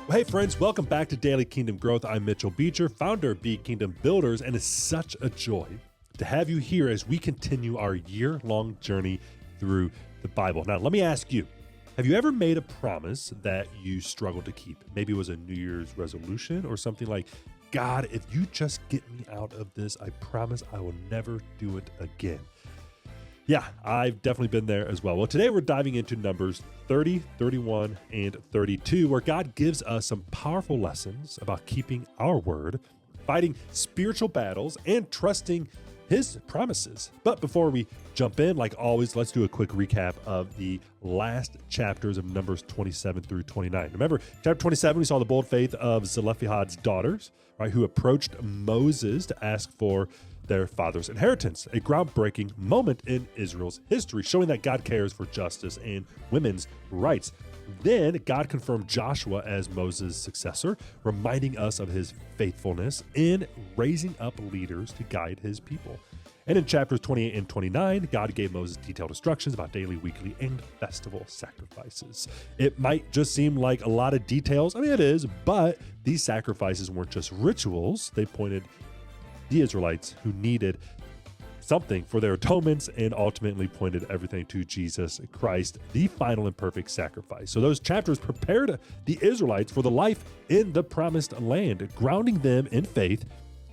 Hey friends, welcome back to Daily Kingdom Growth. I'm Mitchell Beecher, founder of Be Kingdom Builders, and it's such a joy to have you here as we continue our year-long journey through the Bible. Now, let me ask you, have you ever made a promise that you struggled to keep? Maybe it was a New Year's resolution or something like, God, if you just get me out of this, I promise I will never do it again. Yeah, I've definitely been there as well. Well, today we're diving into Numbers 30, 31, and 32, where God gives us some powerful lessons about keeping our word, fighting spiritual battles, and trusting his promises. But before we jump in, like always, let's do a quick recap of the last chapters of Numbers 27 through 29. Remember, chapter 27, we saw the bold faith of Zelophehad's daughters, right, who approached Moses to ask for their father's inheritance, a groundbreaking moment in Israel's history, showing that God cares for justice and women's rights. Then God confirmed Joshua as Moses' successor, reminding us of his faithfulness in raising up leaders to guide his people. And in chapters 28 and 29, God gave Moses detailed instructions about daily, weekly, and festival sacrifices. It might just seem like a lot of details. I mean, it is, but these sacrifices weren't just rituals. They pointed the Israelites who needed something for their atonements and ultimately pointed everything to Jesus Christ, the final and perfect sacrifice. So those chapters prepared the Israelites for the life in the promised land, grounding them in faith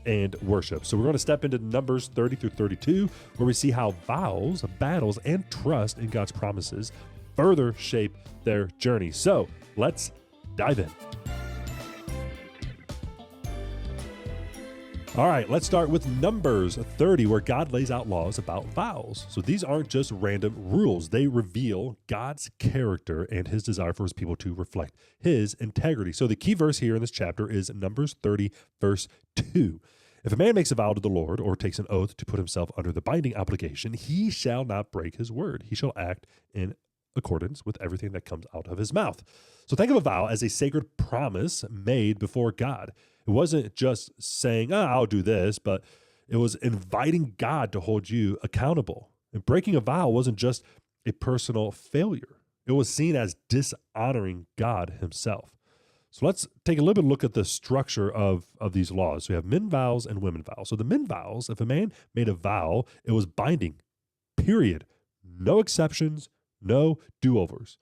and worship. So we're going to step into Numbers 30 through 32, where we see how vows, battles, and trust in God's promises further shape their journey. So let's dive in. All right, let's start with Numbers 30, where God lays out laws about vows. So these aren't just random rules. They reveal God's character and his desire for his people to reflect his integrity. So the key verse here in this chapter is Numbers 30, verse 2. If a man makes a vow to the Lord or takes an oath to put himself under the binding obligation, he shall not break his word. He shall act in accordance with everything that comes out of his mouth. So think of a vow as a sacred promise made before God. It wasn't just saying, I'll do this, but it was inviting God to hold you accountable. And breaking a vow wasn't just a personal failure. It was seen as dishonoring God himself. So let's take a little bit look at the structure of these laws. So we have men vows and women vows. So the men vows, if a man made a vow, it was binding, period. No exceptions, no do-overs.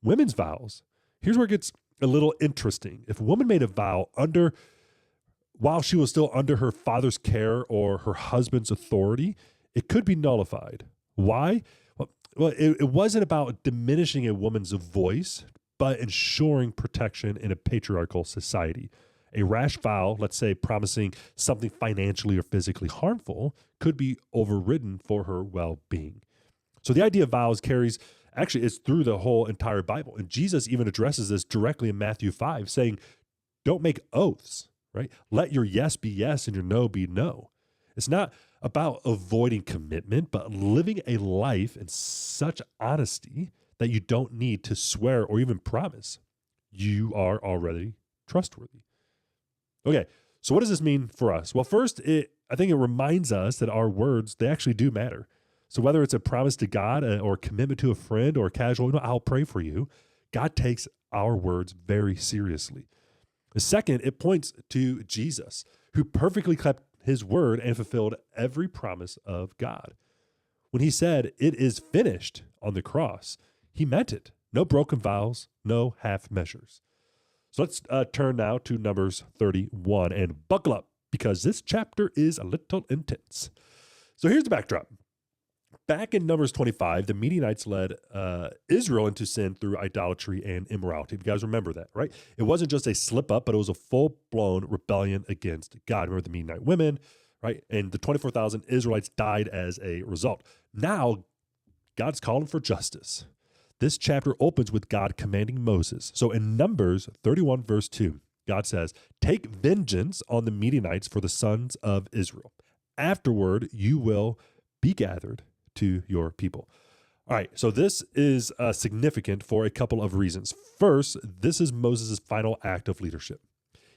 Women's vows, here's where it gets a little interesting. If a woman made a vow while she was still under her father's care or her husband's authority, it could be nullified. Why? Well, it wasn't about diminishing a woman's voice, but ensuring protection in a patriarchal society. A rash vow, let's say promising something financially or physically harmful, could be overridden for her well-being. So the idea of vows it's through the whole entire Bible. And Jesus even addresses this directly in Matthew 5, saying, don't make oaths, right? Let your yes be yes and your no be no. It's not about avoiding commitment, but living a life in such honesty that you don't need to swear or even promise. You are already trustworthy. Okay, so what does this mean for us? Well, first, I think it reminds us that our words, they actually do matter. So whether it's a promise to God or a commitment to a friend or a casual, I'll pray for you, God takes our words very seriously. Second, it points to Jesus, who perfectly kept his word and fulfilled every promise of God. When he said, it is finished on the cross, he meant it. No broken vows, no half measures. So let's turn now to Numbers 31 and buckle up because this chapter is a little intense. So here's the backdrop. Back in Numbers 25, the Midianites led Israel into sin through idolatry and immorality. If you guys remember that, right? It wasn't just a slip up, but it was a full-blown rebellion against God. Remember the Midianite women, right? And the 24,000 Israelites died as a result. Now, God's calling for justice. This chapter opens with God commanding Moses. So in Numbers 31, verse 2, God says, take vengeance on the Midianites for the sons of Israel. Afterward, you will be gathered to your people. All right, so this is significant for a couple of reasons. First, this is Moses' final act of leadership.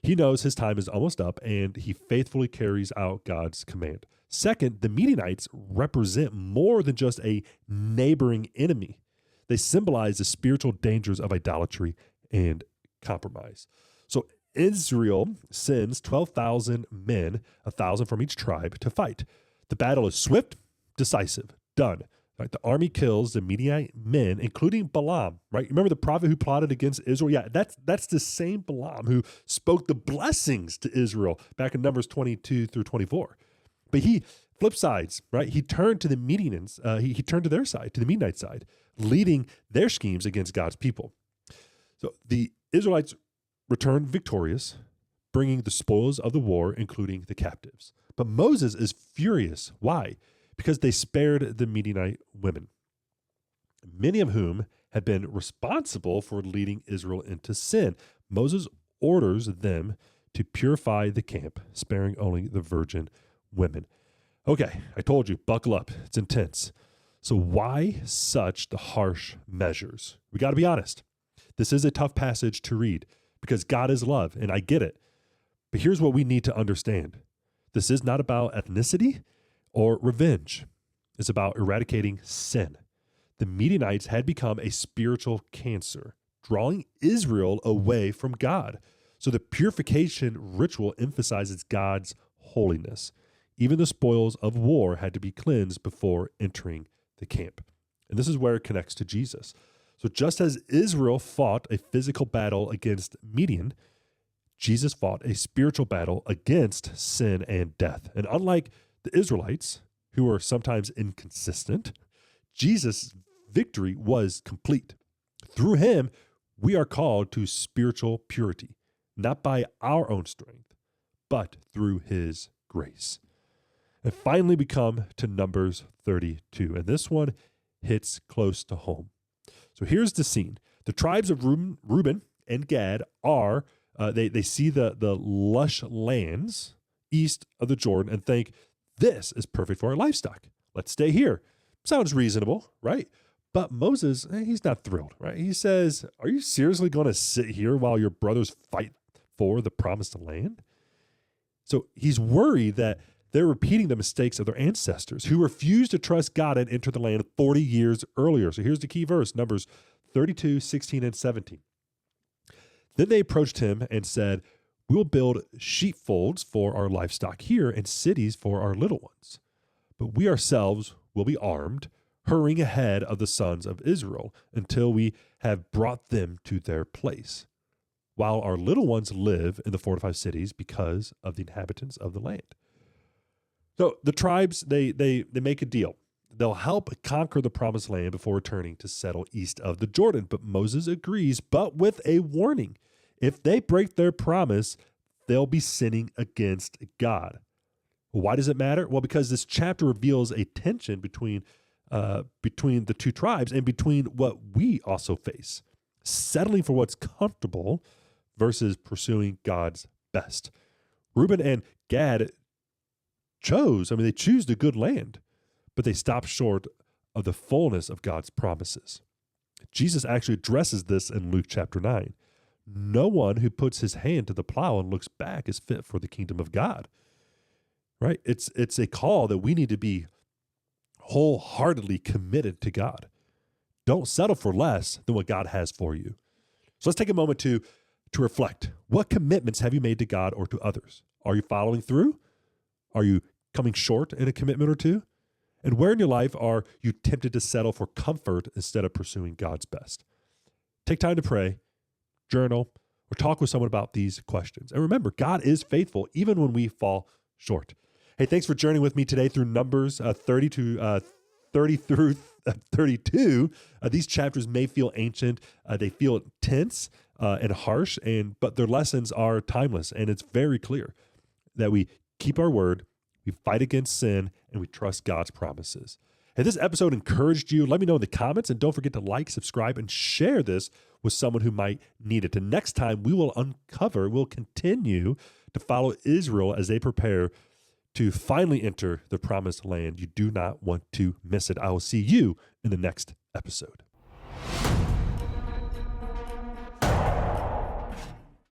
He knows his time is almost up, and he faithfully carries out God's command. Second, the Midianites represent more than just a neighboring enemy. They symbolize the spiritual dangers of idolatry and compromise. Israel sends 12,000 men, 1,000 from each tribe, to fight. The battle is swift, decisive, done. Right? The army kills the Midian men, including Balaam. Right? Remember the prophet who plotted against Israel? Yeah, that's the same Balaam who spoke the blessings to Israel back in Numbers 22 through 24. But he flip sides, right? He turned to the Midianites. He turned to their side, to the Midianite side, leading their schemes against God's people. So the Israelites returned victorious, bringing the spoils of the war, including the captives. But Moses is furious. Why? Because they spared the Midianite women, many of whom had been responsible for leading Israel into sin. Moses orders them to purify the camp, sparing only the virgin women. Okay, I told you, buckle up. It's intense. So why such the harsh measures? We got to be honest. This is a tough passage to read because God is love, and I get it. But here's what we need to understand. This is not about ethnicity or revenge. It's about eradicating sin. The Midianites had become a spiritual cancer, drawing Israel away from God. So the purification ritual emphasizes God's holiness. Even the spoils of war had to be cleansed before entering the camp. And this is where it connects to Jesus. So just as Israel fought a physical battle against Midian, Jesus fought a spiritual battle against sin and death. And unlike the Israelites, who are sometimes inconsistent, Jesus' victory was complete. Through him, we are called to spiritual purity, not by our own strength, but through his grace. And finally, we come to Numbers 32. And this one hits close to home. So here's the scene. The tribes of Reuben and Gad are, they see the lush lands east of the Jordan and think, this is perfect for our livestock. Let's stay here. Sounds reasonable, right? But Moses, he's not thrilled, right? He says, are you seriously going to sit here while your brothers fight for the promised land? So he's worried that they're repeating the mistakes of their ancestors who refused to trust God and enter the land 40 years earlier. So here's the key verse, Numbers 32, 16, and 17. Then they approached him and said, we will build sheepfolds for our livestock here and cities for our little ones. But we ourselves will be armed, hurrying ahead of the sons of Israel until we have brought them to their place, while our little ones live in the fortified cities because of the inhabitants of the land. So the tribes, they make a deal. They'll help conquer the promised land before returning to settle east of the Jordan. But Moses agrees, but with a warning. If they break their promise, they'll be sinning against God. Why does it matter? Well, because this chapter reveals a tension between the two tribes and between what we also face. Settling for what's comfortable versus pursuing God's best. Reuben and Gad they choose the good land, but they stop short of the fullness of God's promises. Jesus actually addresses this in Luke chapter 9. No one who puts his hand to the plow and looks back is fit for the kingdom of God. Right? It's a call that we need to be wholeheartedly committed to God. Don't settle for less than what God has for you. So let's take a moment to reflect. What commitments have you made to God or to others? Are you following through? Are you coming short in a commitment or two? And where in your life are you tempted to settle for comfort instead of pursuing God's best? Take time to pray, journal, or talk with someone about these questions. And remember, God is faithful even when we fall short. Hey, thanks for journeying with me today through Numbers 30 through 32. These chapters may feel ancient. They feel tense and harsh, but their lessons are timeless. And it's very clear that we keep our word, we fight against sin, and we trust God's promises. If this episode encouraged you, let me know in the comments, and don't forget to like, subscribe, and share this with someone who might need it. And next time we'll continue to follow Israel as they prepare to finally enter the promised land. You do not want to miss it. I will see you in the next episode.